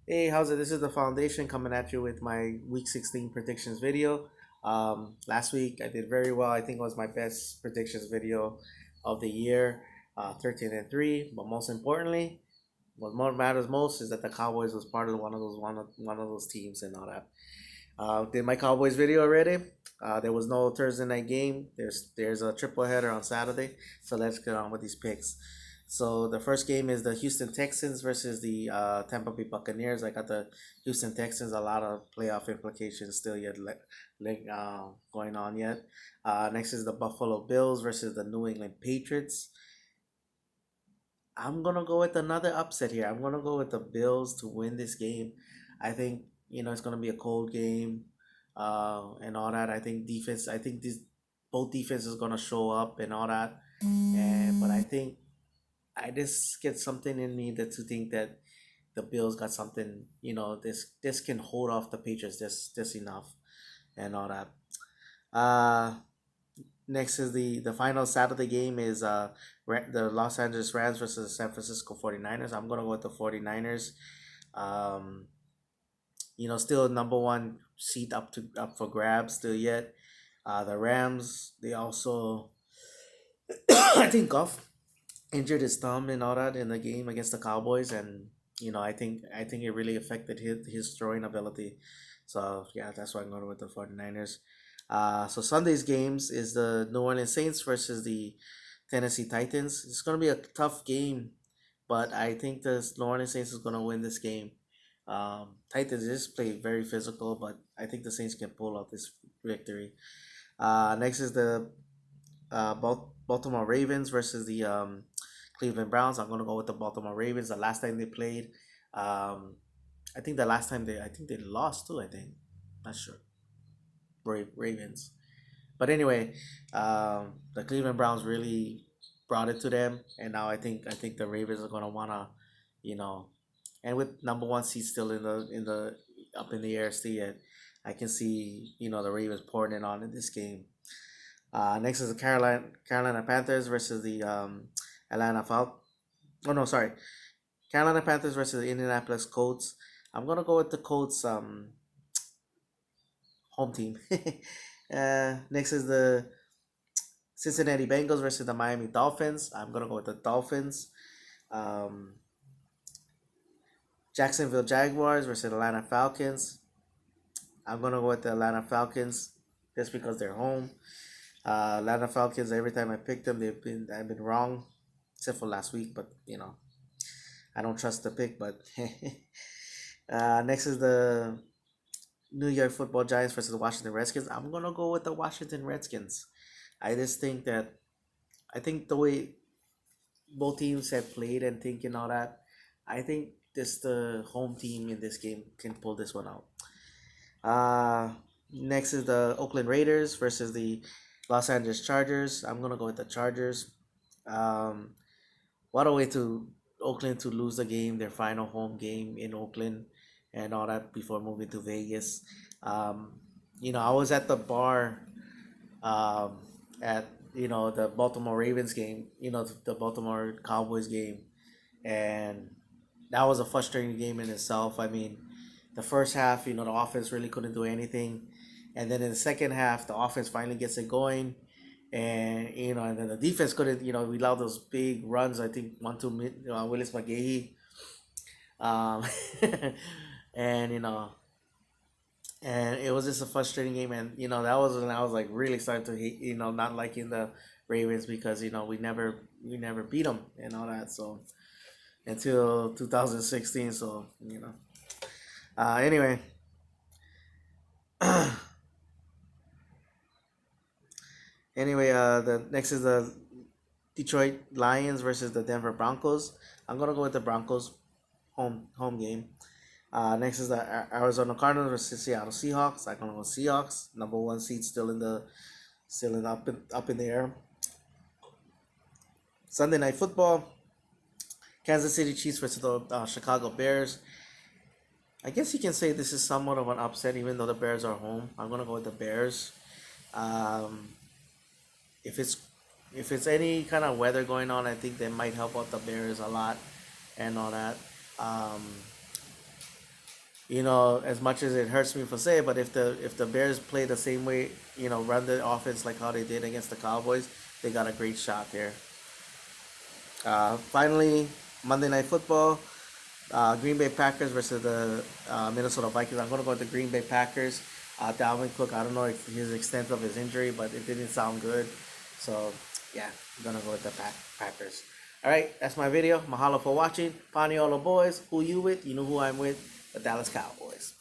Hey, how's it? This is the Foundation coming at you with my Week 16 predictions video. Last week I did very well. I think it was my best predictions video of the year, 13 and 3. But most importantly, what more matters most is that the Cowboys was part of one of those teams and all that. Did my Cowboys video already. There was no Thursday night game. There's a triple header on Saturday. So let's get on with these picks. So the first game is the Houston Texans versus the Tampa Bay Buccaneers. I got the Houston Texans. A lot of playoff implications still yet going on yet. Next is the Buffalo Bills versus the New England Patriots. I'm gonna go with another upset here. I'm gonna go with the Bills to win this game. I think it's gonna be a cold game, and all that. I think defense. I think these both defenses gonna show up and all that. And but I think I just get something in me that to think that the Bills got something. This can hold off the Patriots just enough and all that. Uh, Next is the final Saturday game is the Los Angeles Rams versus the San Francisco 49ers. I'm going to go with the 49ers. Um still number one seat up for grabs still yet. The Rams, they also I think Goff injured his thumb and all that in the game against the Cowboys, and I think it really affected his throwing ability. So yeah, that's why I'm going with the 49ers. So Sunday's games is the New Orleans Saints versus the Tennessee Titans. It's going to be a tough game, but I think the New Orleans Saints is going to win this game. Titans just play very physical, but I think the Saints can pull out this victory. Next is the Baltimore Ravens versus the Cleveland Browns. I'm gonna go with the Baltimore Ravens. The last time they played, um, I think they lost too. I think, not sure. Ravens. But anyway, the Cleveland Browns really brought it to them, and now I think the Ravens are gonna wanna, you know, and with number one seed still in the up in the air still yet, I can see the Ravens pouring it on in this game. Next is the Carolina Panthers versus the Atlanta Falcons. Oh no, sorry, Carolina Panthers versus the Indianapolis Colts. I'm gonna go with the Colts home team. Next is the Cincinnati Bengals versus the Miami Dolphins. I'm gonna go with the Dolphins. Um, Jacksonville Jaguars versus Atlanta Falcons. I'm gonna go with the Atlanta Falcons just because they're home. Atlanta Falcons. Every time I pick them, I've been wrong, except for last week. But I don't trust the pick. But next is the New York Football Giants versus the Washington Redskins. I'm gonna go with the Washington Redskins. I just think that I think the way both teams have played and thinking all that, I think this the home team in this game can pull this one out. Uh Next is the Oakland Raiders versus the Los Angeles Chargers. I'm gonna go with the Chargers. Um, what a way to Oakland to lose the game, their final home game in Oakland, and all that before moving to Vegas. I was at the bar um, at the Baltimore Ravens game, the Baltimore Cowboys game, and that was a frustrating game in itself. I mean, the first half, the offense really couldn't do anything, and then in the second half, the offense finally gets it going, and then the defense couldn't. We allowed those big runs. I think one two Willis McGahee, um, and and it was just a frustrating game. And that was when I was like really starting to hate, not liking the Ravens because we never beat them and all that. So until 2016. So anyway, the next is the Detroit Lions versus the Denver Broncos. I'm gonna go with the Broncos home game. Next is the Arizona Cardinals versus Seattle Seahawks. I'm gonna go Seahawks. Number one seed still in up in the air. Sunday Night Football. Kansas City Chiefs versus the Chicago Bears. I guess you can say this is somewhat of an upset, even though the Bears are home. I'm gonna go with the Bears. Um, if it's if it's any kind of weather going on, I think they might help out the Bears a lot and all that. Um, as much as it hurts me for saying, but if the Bears play the same way, run the offense like how they did against the Cowboys, they got a great shot there. Finally, Monday Night Football, Green Bay Packers versus the Minnesota Vikings. I'm gonna go with the Green Bay Packers. Dalvin Cook, I don't know his extent of his injury, but it didn't sound good. So yeah, I'm gonna go with the Packers. All right, that's my video. Mahalo for watching. Paniolo boys, who you with? You know who I'm with. The Dallas Cowboys.